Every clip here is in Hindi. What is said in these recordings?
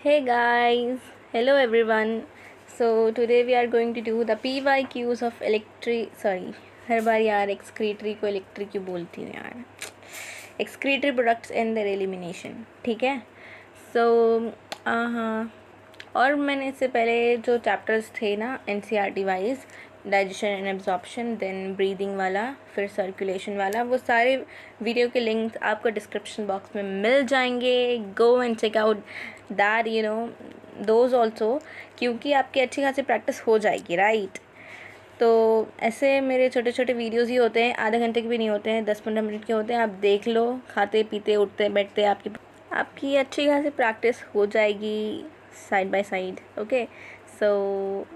Hey guys, hello everyone. So today we are going to do the PYQs of हर बार यार excretory को electric क्यों बोलती हूँ यार, excretory products and their elimination. ठीक है. So हाँ, और मैंने इससे पहले जो चैप्टर्स थे ना NCERT wise, digestion and absorption, then breathing वाला, फिर सर्कुलेशन वाला, वो सारे वीडियो के लिंक्स आपको डिस्क्रिप्शन बॉक्स में मिल जाएंगे. Go and check out that those also, क्योंकि आपकी अच्छी खासी प्रैक्टिस हो जाएगी, राइट. तो ऐसे मेरे छोटे छोटे वीडियोस ही होते हैं, आधे घंटे के भी नहीं होते हैं, 10-15 मिनट के होते हैं. आप देख लो, खाते पीते उठते बैठते आपकी अच्छी खासी प्रैक्टिस हो जाएगी side by side. Okay, so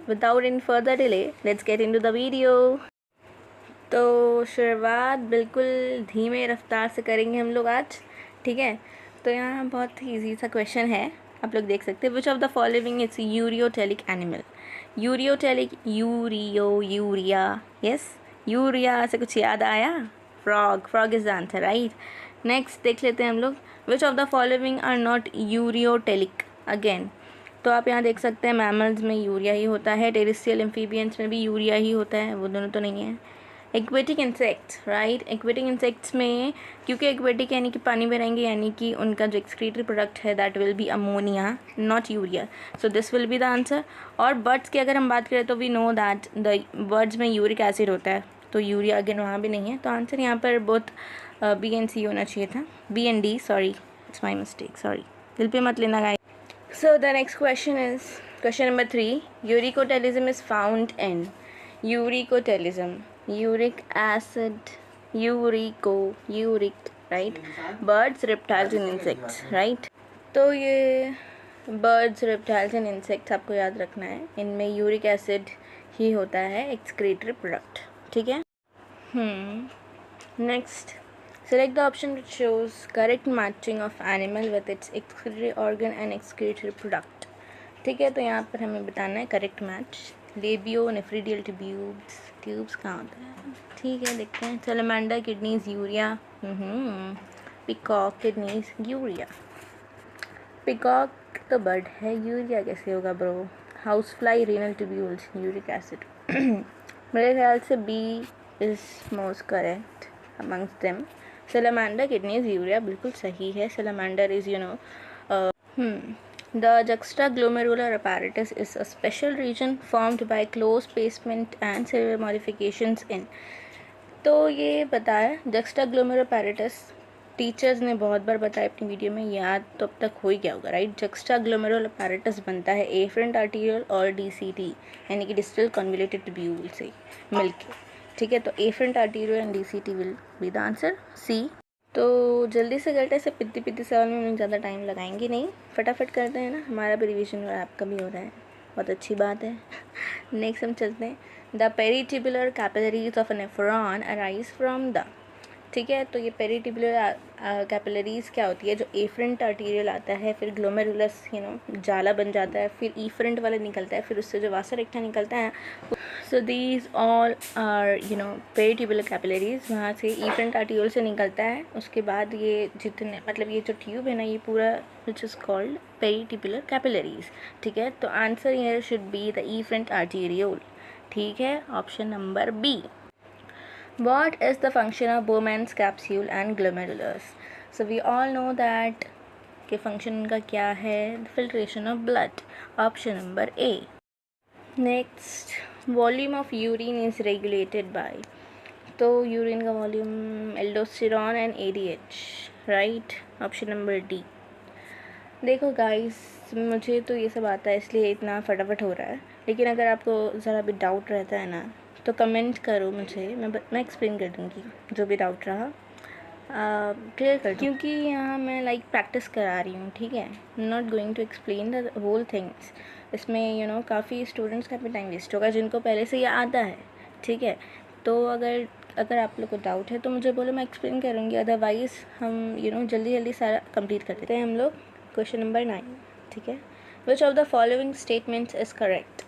without any further delay, let's get into the video. तो शुरुआत बिल्कुल धीमे रफ्तार से करेंगे हम लोग आज, ठीक है. तो यहाँ बहुत ही ईजी सा क्वेश्चन है, आप लोग देख सकते हैं. Which of the following its ureotelic animal. Ureotelic, urea, yes, urea से कुछ याद आया? Frog is the answer, right. Next देख लेते हैं हम लोग. Which of the following are not ureotelic. Again तो आप यहाँ देख सकते हैं मैमल्स में यूरिया ही होता है, टेरेस्ट्रियल एम्फीबियंस में भी यूरिया ही होता है, वो दोनों तो नहीं है. Aquatic insects, right. Aquatic insects में, क्योंकि एक्वेटिक यानी कि पानी में रहेंगे, यानी कि उनका जो एक्सक्रीटरी प्रोडक्ट है that will be ammonia, not urea. So this will be the answer. और बर्ड्स की अगर हम बात करें तो we know that the birds में यूरिक एसिड होता है, तो यूरिया अगेन वहाँ भी नहीं है. तो आंसर यहाँ पर बोथ बी एंड सी होना चाहिए था, B and D. Sorry, it's my mistake, sorry, दिल पे मत लेना guys. So the next question is question number 3. Uricotelism is found in uricotelism, uric acid, uric, right? Birds, reptiles and insects, right? तो ये birds, reptiles and insects आपको याद रखना है. इनमें यूरिक एसिड ही होता है एक्सक्रीटरी प्रोडक्ट, ठीक है. Next, select the option which shows correct matching of animal with its excretory organ and excretory product. ठीक है, तो यहाँ पर हमें बताना है करेक्ट मैच. लेबियो नेफ्रीडियल ट्यूब्स कहाँ होता है? ठीक है, देखते हैं. Salamander kidneys urea, peacock kidneys urea. Peacock तो बर्ड है, यूरिया कैसे होगा bro? House fly renal tubules, uric acid. मेरे ख्याल से B is most correct amongst them. Salamander kidneys urea बिल्कुल सही है. Salamander is the juxtaglomerular apparatus is a special region formed by close spacement and cellular modifications in. तो ये बताया juxtaglomerular apparatus, टीचर्स ने बहुत बार बताया अपनी वीडियो में, याद तो अब तक हो ही गया होगा, राइट. juxtaglomerular apparatus बनता है एफरेंट आर्टीरियल और डीसीटी यानी कि डिस्टल कन्वोल्यूटेड ट्यूब्यूल से मिलके, ठीक है. तो afferent arterial and DCT will be the answer, C. तो जल्दी से करते हैं, ऐसे पिद्दी सवाल में हम ज़्यादा टाइम लगाएंगे नहीं, फटाफट करते हैं ना. हमारा भी रिविजन और आपका भी हो रहा है, बहुत अच्छी बात है. नेक्स्ट हम चलते हैं. The peritubular capillaries of an nephron arise from the. ठीक है, तो ये पेरीटिबुलर कैपिलरीज क्या होती है? जो एफरेंट आर्टीरियल आता है, फिर ग्लोमेरुलस जाला बन जाता है, फिर ईफरेंट वाला निकलता है, फिर उससे जो वासा रेक्टा निकलता है. So these all are peritubular capillaries. वहाँ से ईफरेंट आर्टीरियल से निकलता है. उसके बाद ये जितने ये जो ट्यूब है ना, ये पूरा which is called peritubular capillaries, ठीक है. तो answer here should be the efferent arterial, ठीक है. Option number B. What is the function of Bowman's capsule and glomerulus? So we all know that के function उनका क्या है? Filtration of blood. Option number A. Next, volume of urine is regulated by. तो यूरिन का volume aldosterone and ADH, right. Option number D. देखो गाइस, मुझे तो ये सब आता है इसलिए इतना फटाफट हो रहा है, लेकिन अगर आपको ज़रा भी डाउट रहता है ना तो कमेंट करो मुझे, मैं एक्सप्लेन कर दूँगी जो भी डाउट रहा, क्लियर कर, क्योंकि यहाँ मैं प्रैक्टिस करा रही हूँ, ठीक है. Not going to explain the whole things. इसमें काफ़ी स्टूडेंट्स का भी टाइम वेस्ट होगा जिनको पहले से ये आता है, ठीक है. तो अगर आप लोग को डाउट है तो मुझे बोलो, मैं एक्सप्लेन करूँगी. अदरवाइज़ हम जल्दी सारा कंप्लीट कर देते हैं हम लोग. क्वेश्चन नंबर 9, ठीक है. विच of the following statements is correct.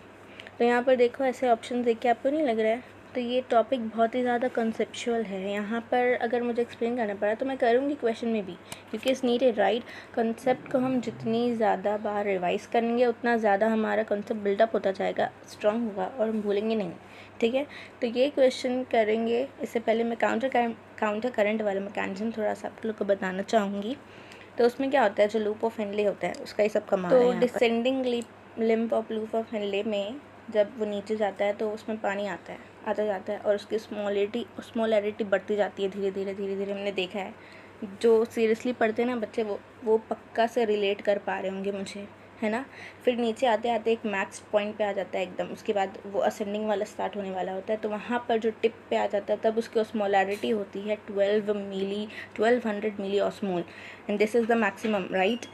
तो यहाँ पर देखो, ऐसे ऑप्शन देख के आपको नहीं लग रहा है तो ये टॉपिक बहुत ही ज़्यादा कंसेप्चुअल है। यहाँ पर अगर मुझे एक्सप्लेन करना पड़ा तो मैं करूँगी क्वेश्चन में भी, क्योंकि इट्स नीडेड, राइट। कंसेप्ट को हम जितनी ज़्यादा बार रिवाइज़ करेंगे उतना ज़्यादा हमारा कंसेप्ट बिल्डअप होता जाएगा, स्ट्रॉन्ग होगा और हम भूलेंगे नहीं, ठीक है। तो ये क्वेश्चन करेंगे। इससे पहले मैं काउंटर करंट वाला मैकेनिज्म थोड़ा सा आप लोग को बताना चाहूँगी। तो उसमें क्या होता है, जो लूप ऑफ हेनले होता है उसका ही सब कमाल है। तो descending limb of loop of Henley में जब वो नीचे जाता है तो उसमें पानी आता जाता है और उसकी स्मॉलैरिटी बढ़ती जाती है धीरे धीरे। हमने देखा है, जो सीरियसली पढ़ते हैं ना बच्चे वो पक्का से रिलेट कर पा रहे होंगे मुझे, है ना। फिर नीचे आते आते एक मैक्स पॉइंट पे आ जाता है एकदम, उसके बाद वो असेंडिंग वाला स्टार्ट होने वाला होता है। तो वहाँ पर जो टिप पे आ जाता है तब उसकी ऑस्मोलैरिटी होती है 1200 milliosmol, and this is the maximum, right.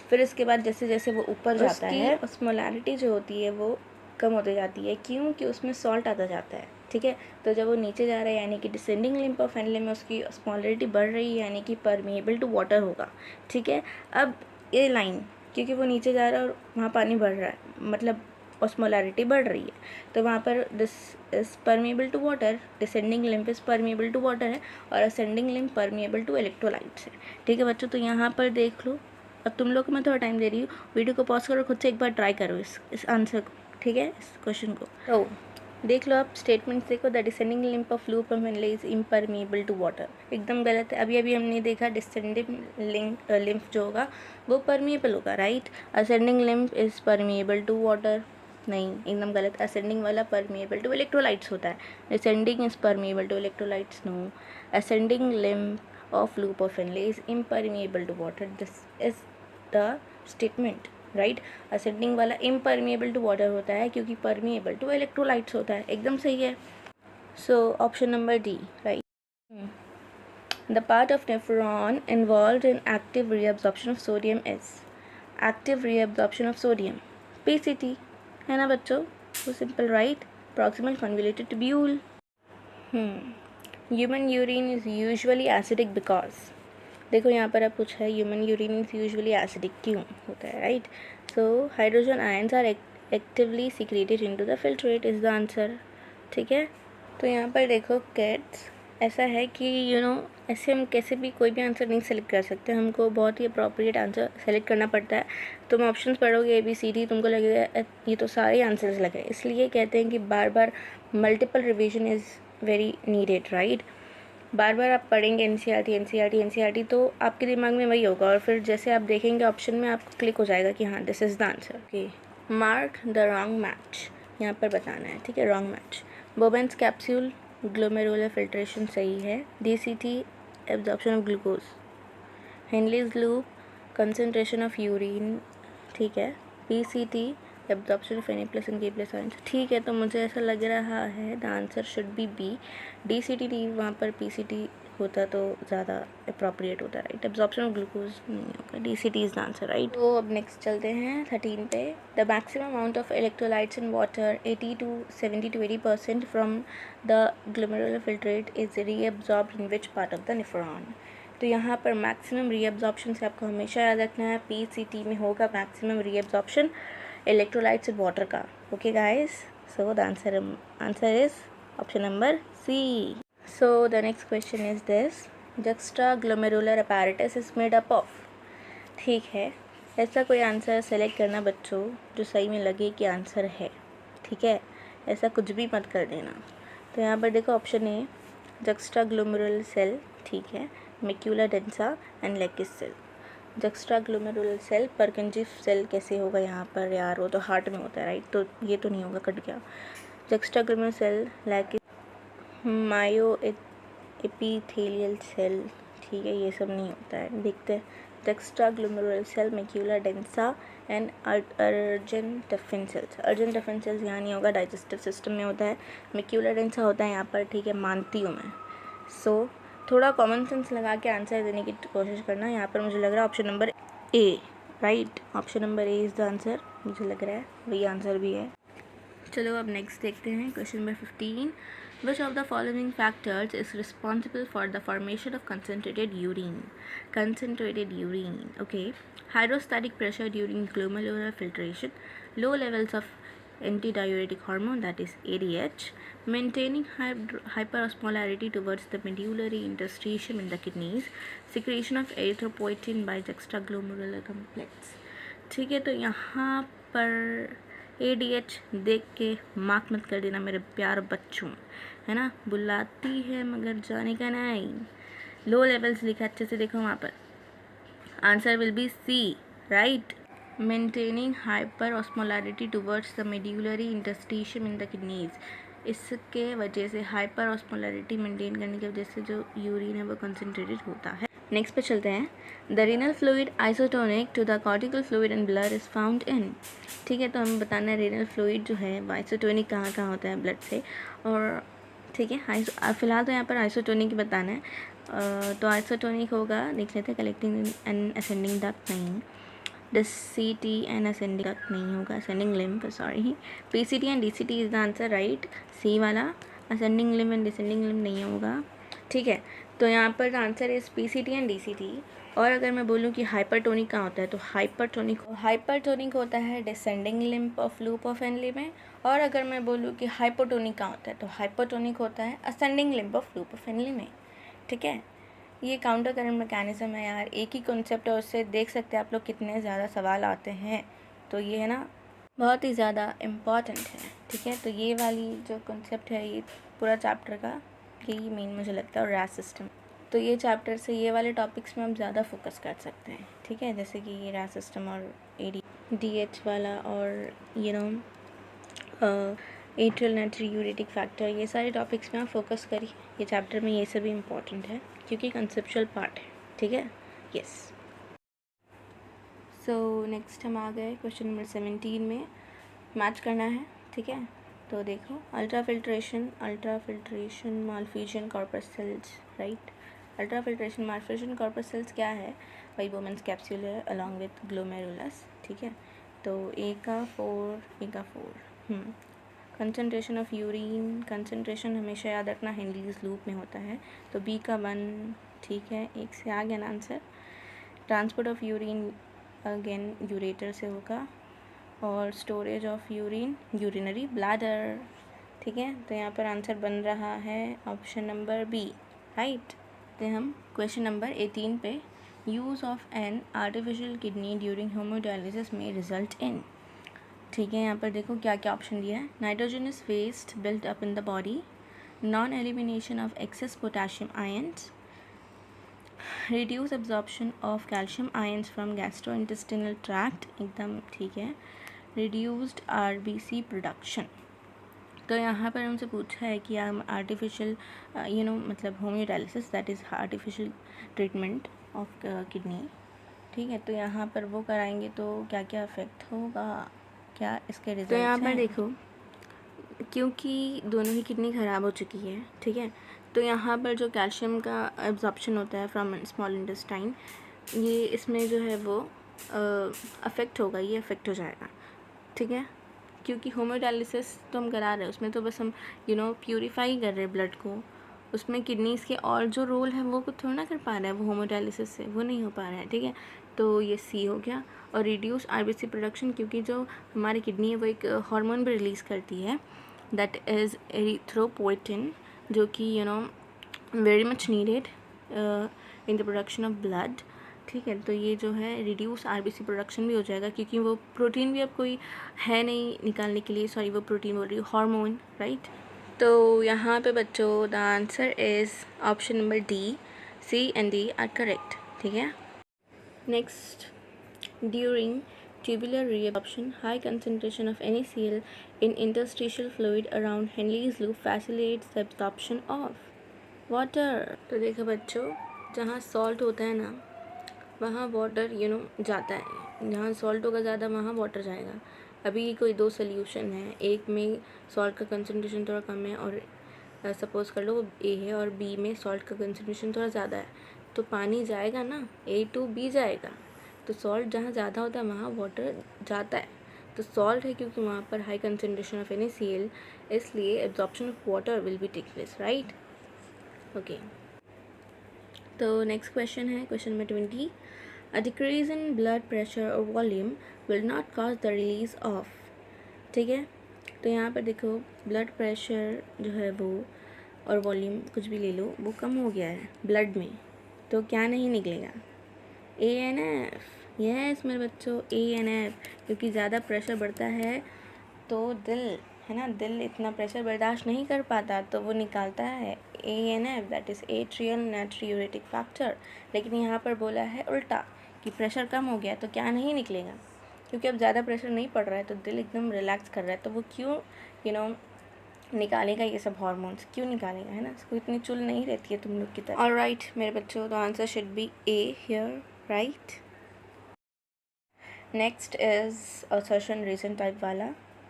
फिर इसके बाद जैसे जैसे वो ऊपर जाता है ऑस्मोलैरिटी जो होती है वो कम होती जाती है, क्योंकि उसमें सॉल्ट आता जाता है, ठीक है। तो जब वो नीचे जा रहा है यानी कि डिसेंडिंग लिम्प ऑफ हेनले में उसकी ऑस्मोलैरिटी बढ़ रही है यानी कि परमिएबल टू वाटर होगा, ठीक है। अब ये लाइन, क्योंकि वो नीचे जा रहा है और वहाँ पानी बढ़ रहा है, मतलब ऑस्मोलैरिटी बढ़ रही है, तो वहाँ पर this is permeable to water, descending limb is permeable to water है और ascending limb permeable to electrolytes है, ठीक है बच्चों। तो यहाँ पर देख लो। अब तुम लोग को मैं थोड़ा टाइम दे रही हूँ, वीडियो को पॉज करो, खुद से एक बार ट्राई करो इस आंसर को, ठीक है, इस क्वेश्चन को। तो देख लो आप स्टेटमेंट्स देखो। The descending limb of loop of Henle is impermeable to water, एकदम गलत है। अभी हमने देखा डिसेंडिंग लिम्प जो होगा वो परमिएबल होगा, right. Ascending limb is permeable to water, नहीं, एकदम गलत। असेंडिंग वाला परमिएबल टू इलेक्ट्रोलाइट्स होता है, descending is permeable to electrolytes, no. Ascending limb of loop of Henle is impermeable to water, this is the statement, right. Ascending वाला इम्परमिएबल टू वाटर होता है क्योंकि परमिएबल टू इलेक्ट्रोलाइट्स होता है, एकदम सही है। So option number D, right. The part of nephron involve in active reabsorption of sodium is active reabsorption of sodium, PCT, है ना बच्चों, वो simple, right. Proximal convoluted tubule. Human urine is usually acidic because, देखो यहाँ पर अब पूछा है human urine is usually acidic क्यों होता है, right. So hydrogen ions are actively secreted into the filtrate is the answer, ठीक है। तो यहाँ पर देखो किड्स, ऐसा है कि ऐसे हम कैसे भी कोई भी आंसर नहीं सेलेक्ट कर सकते, हमको बहुत ही अप्रोप्रिएट आंसर सेलेक्ट करना पड़ता है। तुम ऑप्शंस पढ़ोगे ABCD, तुमको लगेगा ये तो सारे आंसर्स लगे, इसलिए कहते हैं कि बार बार multiple revision is very needed, right. बार बार आप पढ़ेंगे NCERT तो आपके दिमाग में वही होगा और फिर जैसे आप देखेंगे ऑप्शन में आपको क्लिक हो जाएगा कि हाँ this is the answer. Okay, mark the wrong match, यहाँ पर बताना है, ठीक है, wrong match. Bowman's capsule glomerular filtration सही है। DCT absorption of glucose. Henle's loop concentration of urine, ठीक है। PCT absorption of Na+ and K+ ठीक है। तो मुझे ऐसा लग रहा है the answer should be B, DCT वहाँ पर PCT होता तो ज़्यादा अप्रोप्रिएट होता, राइट। एब्जॉर्प्शन ऑफ ग्लूकोज नहीं होगा, DCT is the answer, right. तो अब नेक्स्ट चलते हैं 13 पे। The maximum amount of electrolytes in water 70 to 80% from the glomerular filtrate is reabsorbed in which part of the nephron. तो यहाँ पर मैक्सिमम रीअब्जॉर्प्शन से आपको हमेशा याद रखना है PCT में होगा maximum reabsorption electrolytes in water का, okay guys. So the answer is option number C. So the next question is this, juxtaglomerular apparatus is made up of, ठीक है। ऐसा कोई आंसर सेलेक्ट करना बच्चों जो सही में लगे कि आंसर है, ठीक है, ऐसा कुछ भी मत कर देना। तो यहाँ पर देखो ऑप्शन A juxtaglomerular सेल, ठीक है, macula densa and lacis cell. juxtaglomerular cell Purkinje cell कैसे होगा यहाँ पर यार, वो तो हार्ट में होता है, राइट। तो ये तो नहीं होगा, कट गया। juxtaglomerular सेल लेकिस मायो एपिथेलियल सेल, ठीक है, ये सब नहीं होता है, देखते हैं। juxtaglomerular cell macula densa and argentaffin cells. Argentaffin cells यहाँ नहीं होगा, डाइजेस्टिव सिस्टम में होता है। मेक्यूला डेंसा होता है यहाँ पर, ठीक है, मानती हूँ मैं। सो थोड़ा कॉमन सेंस लगा के आंसर देने की कोशिश करना। यहाँ पर मुझे लग रहा है option number A, right. Option number A is the answer, मुझे लग रहा है वही आंसर भी है। चलो अब नेक्स्ट देखते हैं question number 15। Which of the following factors is responsible for the formation of concentrated urine? Concentrated urine, okay. Hydrostatic pressure during glomerular filtration, low levels of antidiuretic hormone, that is ADH, maintaining hyperosmolarity towards the medullary interstitium in the kidneys, secretion of erythropoietin by juxtaglomerular complex. ठीक है, तो यहाँ पर ADH देख के मार्क मत कर देना मेरे प्यार बच्चों, है ना, बुलाती है मगर जाने का नहीं। लो लेवल्स लिखा अच्छे से देखो वहाँ पर, answer will be C, right. Maintaining hyper osmolarity towards the medullary interstitium in the kidneys, इसके वजह से हाइपर ऑस्मोलैरिटी मेंटेन करने की वजह से जो यूरिन है वो कंसनट्रेटेड होता है। नेक्स्ट पे चलते हैं। The renal fluid isotonic to the cortical fluid in blood is found in, ठीक है, तो हमें बताना है रीनल फ्लूइड जो है वो आइसोटोनिक कहाँ कहाँ होता है ब्लड से, और ठीक है, फिलहाल तो यहाँ पर आइसोटोनिक बताना है। तो आइसोटोनिक होगा, देख लेते हैं, कलेक्टिंग एंड असेंडिंग डक्ट नहीं, DCT एंड असेंडिंग डक्ट नहीं होगा, ascending limb, sorry, PCT and DCT is the answer, right, C वाला, ascending limb and descending limb नहीं होगा, ठीक है। तो यहाँ पर answer is PCT and DCT। और अगर मैं बोलूँ कि हाइपरटोनिक कहाँ होता है, तो हाइपरटोनिक होता है descending lymph of loop of Henley में, और अगर मैं बोलूँ कि हाइपोटोनिक कहाँ होता है, तो हाइपोटोनिक होता है ascending lymph of loop of Henley में, ठीक है। ये काउंटर करंट मैकेनिज्म है यार, एक ही कॉन्सेप्ट है, उससे देख सकते हैं आप लोग कितने ज़्यादा सवाल आते हैं, तो ये है ना बहुत ही ज़्यादा इम्पॉर्टेंट है, ठीक है। तो ये वाली जो कॉन्सेप्ट है ये पूरा चैप्टर का यही मेन मुझे लगता है, और रैस सिस्टम, तो ये चैप्टर से ये वाले टॉपिक्स में हम ज़्यादा फोकस कर सकते हैं, ठीक है, जैसे कि ये रैस सिस्टम और ADH वाला, और यू नो एट्रियल नाइट्रोयूरेटिक फैक्टर, ये सारे टॉपिक्स में आप फोकस करिए, ये चैप्टर में ये सभी इम्पॉर्टेंट है क्योंकि कंसेप्चुअल पार्ट है, ठीक है, यस। सो नेक्स्ट हम आ गए क्वेश्चन नंबर 17 में, मैच करना है, ठीक है। तो देखो, ultra filtration Malpighian corpuscles, right, ultra filtration Malpighian corpuscles क्या है, वही वुमेन्स कैप्सूल है अलॉन्ग विथ ग्लोमेरुलस, ठीक है। तो A का 4 कंसनट्रेशन ऑफ यूरिन, कंसनट्रेशन हमेशा याद रखना हेनलीज लूप में होता है, तो B का 1, ठीक है, एक से आ गया ना answer. Transport of urine again ureter से होगा, और storage of urine urinary bladder, ठीक है। तो यहाँ पर आंसर बन रहा है ऑप्शन नंबर B, राइट। तो हम क्वेश्चन नंबर 18 पे, use of an artificial kidney during haemodialysis में रिजल्ट इन, ठीक है। यहाँ पर देखो क्या क्या ऑप्शन दिया है, nitrogen is waste built up in the body, non elimination of excess potassium ions, reduce absorption of calcium ions from gastrointestinal tract, एकदम ठीक है, रिड्यूस्ड RBC प्रोडक्शन। तो यहाँ पर हमसे पूछा है कि हम आर्टिफिशियल मतलब haemodialysis, that is artificial treatment of kidney, ठीक है। तो यहाँ पर वो कराएंगे तो क्या क्या इफेक्ट होगा, क्या इसके रिजल्ट, तो यहाँ पर देखो, क्योंकि दोनों ही किडनी ख़राब हो चुकी है, ठीक है, तो यहाँ पर जो कैल्शियम का एब्जॉर्प्शन होता है फ्रॉम स्मॉल इंटेस्टाइन, ये इसमें जो है वो अफेक्ट होगा, ये अफेक्ट हो जाएगा, ठीक है। क्योंकि होमोडायलिसिस तो हम करा रहे हैं, उसमें तो बस हम प्यूरीफाई कर रहे हैं ब्लड को, उसमें किडनीज़ के और जो रोल है वो कुछ थोड़ा ना कर पा रहा है, वो होमोडायलिसिस से वो नहीं हो पा रहा है, ठीक है। तो ये सी हो गया। और रिड्यूस RBC प्रोडक्शन, क्योंकि जो हमारी किडनी है वो एक हार्मोन भी रिलीज़ करती है, दैट इज़ एरिथ्रोपोइटिन, जो कि very much needed in the production of blood, ठीक है। तो ये जो है रिड्यूस RBC प्रोडक्शन भी हो जाएगा, क्योंकि वो प्रोटीन भी अब कोई है नहीं निकालने के लिए, सॉरी वो प्रोटीन बोल रही हूँ, हार्मोन, राइट। तो यहाँ पे बच्चों the answer is option number D, C and D are correct, ठीक है। Next, during tubular reabsorption, high concentration of NaCl in interstitial fluid around Henle's loop facilitates the absorption of water। तो देखो बच्चों, जहाँ सॉल्ट होता है ना वहाँ वाटर जाता है, जहाँ सॉल्ट होगा ज़्यादा वहाँ वाटर जाएगा। अभी कोई दो सोल्यूशन है, एक में सॉल्ट का कंसनट्रेशन थोड़ा कम है और सपोज़ कर लो A है, और B में सॉल्ट का कंसनट्रेशन थोड़ा ज़्यादा है, तो पानी जाएगा ना, A to B जाएगा, तो सॉल्ट जहाँ ज़्यादा होता है वहाँ वाटर जाता है। तो सॉल्ट है क्योंकि वहाँ पर हाई कंसनट्रेशन ऑफ NaCl, इसलिए absorption of water will be take place, right, okay. तो नेक्स्ट क्वेश्चन है question number 20, a decrease in blood pressure और volume will not cause the release of, ठीक है। तो यहाँ पर देखो ब्लड प्रेशर जो है वो और वॉल्यूम कुछ भी ले लो वो कम हो गया है ब्लड में, तो क्या नहीं निकलेगा? ANF। यस मेरे बच्चों, ANF, क्योंकि ज़्यादा प्रेशर बढ़ता है तो दिल है ना, दिल इतना प्रेशर बर्दाश्त नहीं कर पाता तो वो निकालता है ANF, that is atrial natriuretic factor. लेकिन यहाँ पर बोला है उल्टा कि प्रेशर कम हो गया तो क्या नहीं निकलेगा, क्योंकि अब ज़्यादा प्रेशर नहीं पड़ रहा है तो दिल एकदम रिलैक्स कर रहा है, तो वो क्यों निकालेगा ये सब हार्मोन्स, क्यों निकालेगा, है ना? इसको इतनी चुल नहीं रहती है तुम लोग की तरह। ऑलराइट मेरे बच्चों, तो answer should be A here, right. Next is assertion reason type वाला,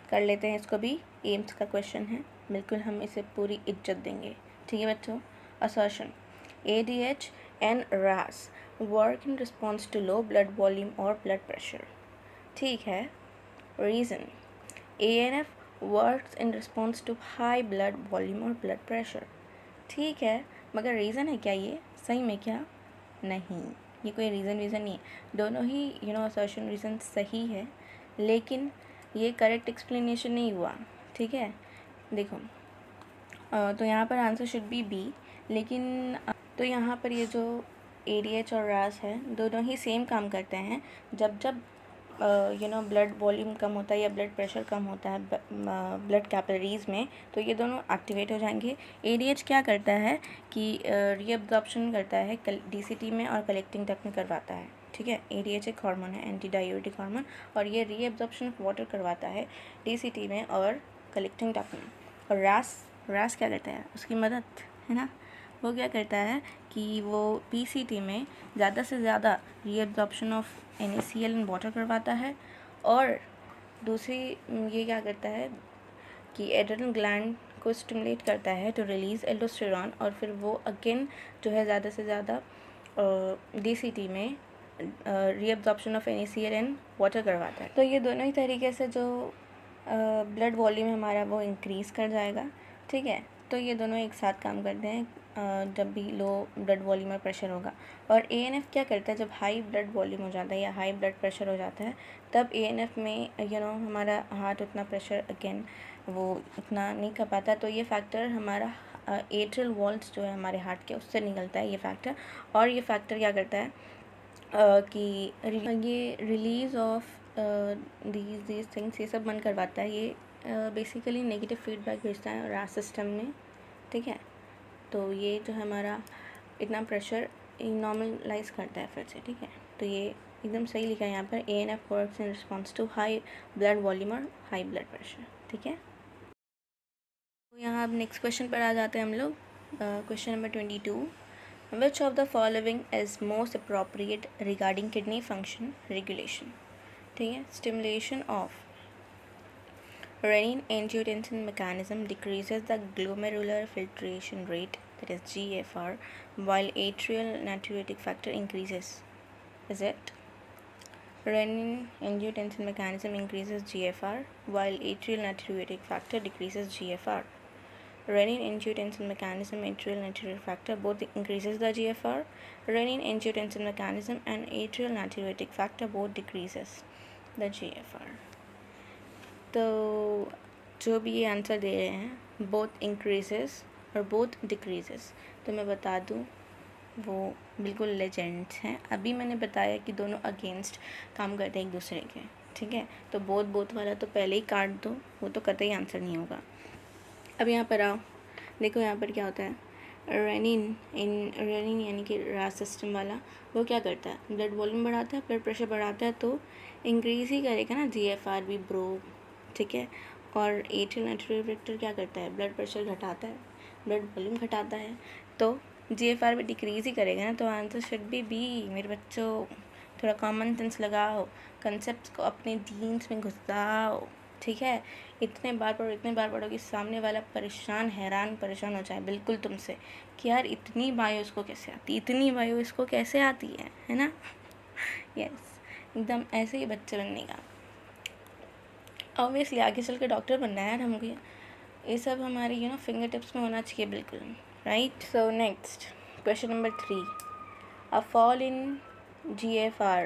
कर लेते हैं इसको भी, एम्स का क्वेश्चन है, बिल्कुल हम इसे पूरी इज्जत देंगे, ठीक है बच्चों। Assertion, ADH and RAS work in response to low blood volume और ब्लड प्रेशर, ठीक है। Reason, ANF works in response to high blood volume और ब्लड प्रेशर, ठीक है, मगर रीज़न है क्या ये सही में? क्या नहीं, ये कोई रीज़न नहीं है, दोनों ही असर्शन रीज़न सही है, लेकिन ये करेक्ट एक्सप्लेनेशन नहीं हुआ, ठीक है। देखो तो यहाँ पर आंसर शुड बी B, लेकिन तो यहाँ पर ये जो ADH और RAS है दोनों ही सेम काम करते हैं। जब ब्लड वॉल्यूम कम होता है या ब्लड प्रेशर कम होता है ब्लड कैपिलरीज में, तो ये दोनों एक्टिवेट हो जाएंगे। ADH क्या करता है कि रीअब्जॉर्प्शन करता है DCT में और कलेक्टिंग डक्ट में करवाता है, ठीक है। ADH एक हार्मोन है, एंटी डायूरेटिक हार्मोन, और ये रीअब्जॉर्प्शन ऑफ वाटर करवाता है DCT में और कलेक्टिंग डक्ट में। और RAS क्या करता है, उसकी मदद, है ना, वो क्या करता है कि वो PCT में ज़्यादा से ज़्यादा reabsorption of NaCl and water करवाता है, और दूसरी ये क्या करता है कि एड्रेनल ग्लैंड को स्टिमुलेट करता है टू रिलीज़ एल्डोस्टेरॉन, और फिर वो अगेन जो है ज़्यादा से ज़्यादा DCT में reabsorption of NaCl and water करवाता है। तो ये दोनों ही तरीके से जो ब्लड वॉल्यूम हमारा वो इंक्रीज़ कर जाएगा, ठीक है। तो ये दोनों एक साथ काम करते हैं जब भी लो ब्लड वॉल्यूम और प्रेशर होगा। और ANF क्या करता है, जब हाई ब्लड वॉल्यूम हो जाता है या हाई ब्लड प्रेशर हो जाता है, तब ANF में हमारा हार्ट उतना प्रेशर अगेन वो उतना नहीं कर पाता, तो ये फैक्टर हमारा एट्रियल वॉल्स जो है हमारे हार्ट के उससे निकलता है ये फैक्टर। और ये फैक्टर क्या करता है कि ये रिलीज़ ऑफ दीज थिंग्स ये सब बंद करवाता है, ये बेसिकली नेगेटिव फीडबैक भेजता है RAS सिस्टम में, ठीक है। तो ये जो हमारा इतना प्रेशर नॉर्मलाइज करता है फिर से, ठीक है। तो ये एकदम सही लिखा है यहाँ पर, ANF works in response to high blood volume और हाई ब्लड प्रेशर, ठीक है। तो यहाँ अब नेक्स्ट क्वेश्चन पर आ जाते हैं हम लोग, question number 22। Which of the following is most appropriate regarding kidney function regulation, ठीक है। Stimulation of renin-angiotensin mechanism decreases the glomerular filtration rate, that is GFR, while atrial natriuretic factor increases. Is it? Renin-angiotensin mechanism increases GFR, while atrial natriuretic factor decreases GFR. Renin-angiotensin mechanism, atrial natriuretic factor both increases the GFR. Renin-angiotensin mechanism and atrial natriuretic factor both decreases the GFR. तो जो भी ये आंसर दे रहे हैं बोथ इंक्रीजेस और बोथ डिक्रीजेस, तो मैं बता दूँ वो बिल्कुल लेजेंड्स हैं। अभी मैंने बताया कि दोनों अगेंस्ट काम करते हैं एक दूसरे के, ठीक है। तो बोथ वाला तो पहले ही काट दो, वो तो कतई आंसर नहीं होगा। अब यहाँ पर आओ, देखो यहाँ पर क्या होता है, रेनिन यानी कि RAS सिस्टम वाला वो क्या करता है, ब्लड वॉल्यूम बढ़ाता है, ब्लड प्रेशर बढ़ाता है, तो इंक्रीज़ ही करेगा ना GFR भी ब्रो, ठीक है। और एट्रियल नाट्रिउरेटिक फैक्टर क्या करता है, ब्लड प्रेशर घटाता है, ब्लड वॉल्यूम घटाता है, तो GFR भी डिक्रीज़ ही करेगा ना। तो आंसर शुड बी B मेरे बच्चों। थोड़ा कॉमन सेंस लगाओ, कंसेप्ट को अपने जीन्स में घुसाओ, ठीक है। इतने बार पढ़ो कि सामने वाला परेशान हो जाए बिल्कुल तुमसे कि यार इतनी बायो इसको कैसे आती है ना। यस, एकदम ऐसे ही बच्चे बनने का। ऑब्वियसली आगे चल के डॉक्टर बनना है यार हमको, ये सब हमारी फिंगर टिप्स में होना चाहिए बिल्कुल, right. So next question number 3, a fall in GFR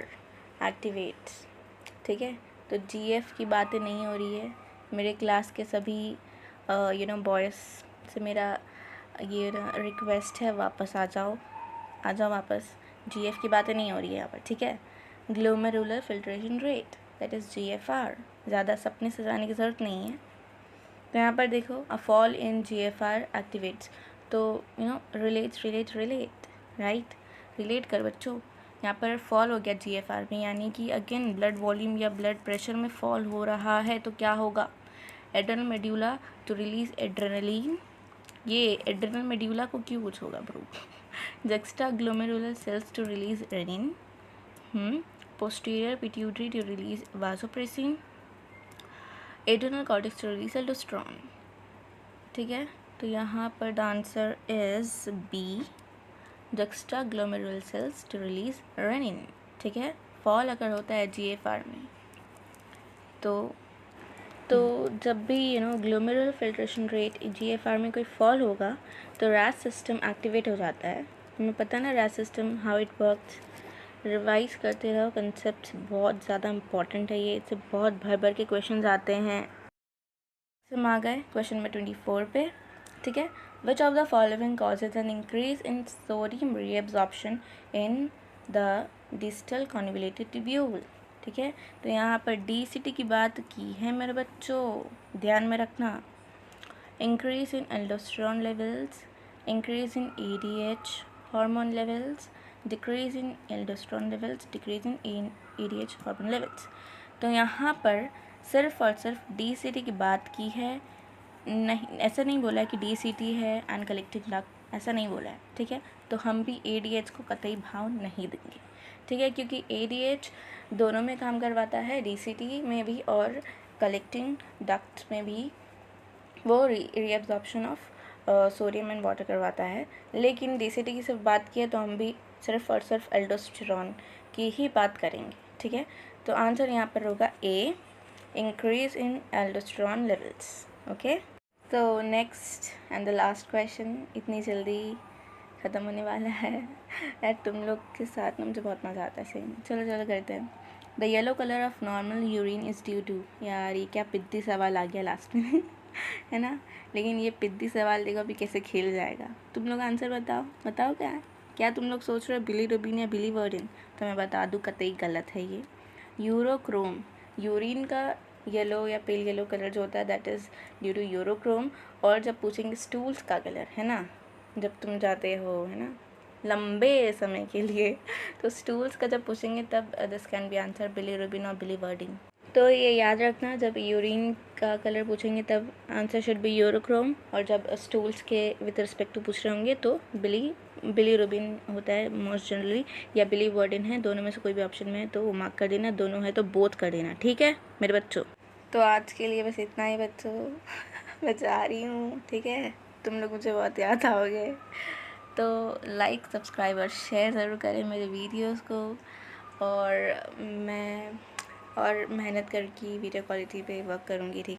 activates, ठीक है। तो GF की बातें नहीं हो रही है, मेरे क्लास के सभी बॉयज़ से मेरा ये रिक्वेस्ट है, वापस आ जाओ वापस। GF की बातें नहीं हो रही है यहाँ पर, ठीक है। Glomerular filtration rate, that is GFR। ज़्यादा सपने सजाने की ज़रूरत नहीं है। तो यहाँ पर देखो, अ फॉल इन GFR एक्टिवेट्स, तो रिलेट राइट, रिलेट कर बच्चों। यहाँ पर फॉल हो गया GFR में, यानी कि अगेन ब्लड वॉल्यूम या ब्लड प्रेशर में फॉल हो रहा है, तो क्या होगा? Adrenal medulla to release adrenaline. ये एड्रेनल मेड्यूला को क्यों कुछ होगा bro? Juxtaglomerular cells to release renin. Posterior pituitary to release vasopressin. Adrenal cortex to release aldosterone. ठीक है, तो यहाँ पर the answer is B, juxtaglomerular cells to release renin. ठीक है, फॉल अगर होता है GFR में तो जब भी ग्लोमेरुलर फिल्ट्रेशन रेट GFR में कोई फॉल होगा तो रैस सिस्टम एक्टिवेट हो जाता है। हमें पता ना RAS system how it works. Revise करते रहो, कंसेप्ट बहुत ज़्यादा इंपॉर्टेंट है ये, इससे बहुत भर भर के क्वेश्चन आते हैं। हम आ गए क्वेश्चन नंबर 24 पे। ठीक है, विच of the following causes an increase in sodium reabsorption in the distal convoluted tubule. ठीक है, तो यहाँ पर DCT की बात की है मेरे बच्चों, ध्यान में रखना। Increase in aldosterone levels, increase in ADH hormone levels, decrease in aldosterone levels, decrease in ADH hormone levels. तो यहाँ पर सिर्फ और सिर्फ DCT की बात की है, नहीं ऐसा नहीं बोला है कि DCT है एंड कलेक्टिंग डक्ट, ऐसा नहीं बोला है। ठीक है, तो हम भी ADH को कतई भाव नहीं देंगे। ठीक है, क्योंकि ADH दोनों में काम करवाता है, DCT में भी और कलेक्टिंग डक्ट में भी वो reabsorption of sodium and water करवाता है। लेकिन DCT की सिर्फ बात की है तो हम भी सिर्फ और सिर्फ एल्डोस्टेरोन की ही बात करेंगे। ठीक है, तो आंसर यहाँ पर होगा A, increase in aldosterone levels. Okay, तो next and the last question इतनी जल्दी ख़त्म होने वाला है यार, तुम लोग के साथ ना मुझे बहुत मज़ा आता है सेम। चलो करते हैं। The yellow colour of normal urine is due to, यार ये क्या पिद्दी सवाल आ गया लास्ट में है ना। लेकिन ये पिद्दी सवाल देखो अभी कैसे खेल जाएगा। तुम लोग आंसर बताओ क्या तुम लोग सोच रहे हो बिलीरुबिन या बिलीवर्डिन? तो मैं बता दूँ कतई गलत है ये। यूरोक्रोम, यूरिन का येलो या पेल येलो कलर जो होता है that is due to urochrome. और जब पूछेंगे स्टूल्स का कलर, है ना, जब तुम जाते हो है ना लंबे समय के लिए, तो स्टूल्स का जब पूछेंगे तब this can be answer bilirubin और बिलीवर्डिन। तो ये याद रखना, जब यूरिन का कलर पूछेंगे तब आंसर शुड बी यूरोक्रोम, और जब स्टूल्स के विद रिस्पेक्ट टू पूछ रहे होंगे तो बिलीरुबिन होता है मोस्ट जनरली, या बिलीवर्डिन है, दोनों में से कोई भी ऑप्शन में है तो वो मार्क कर देना, दोनों है तो बोथ कर देना। ठीक है मेरे बच्चों, तो आज के लिए बस इतना ही बच्चों मैं जा रही हूँ। ठीक है, तुम लोग मुझे बहुत याद आओगे, तो लाइक सब्सक्राइब और शेयर ज़रूर करें मेरे वीडियोस को। और मैं और मेहनत करके वीडियो क्वालिटी पे वर्क करूँगी। ठीक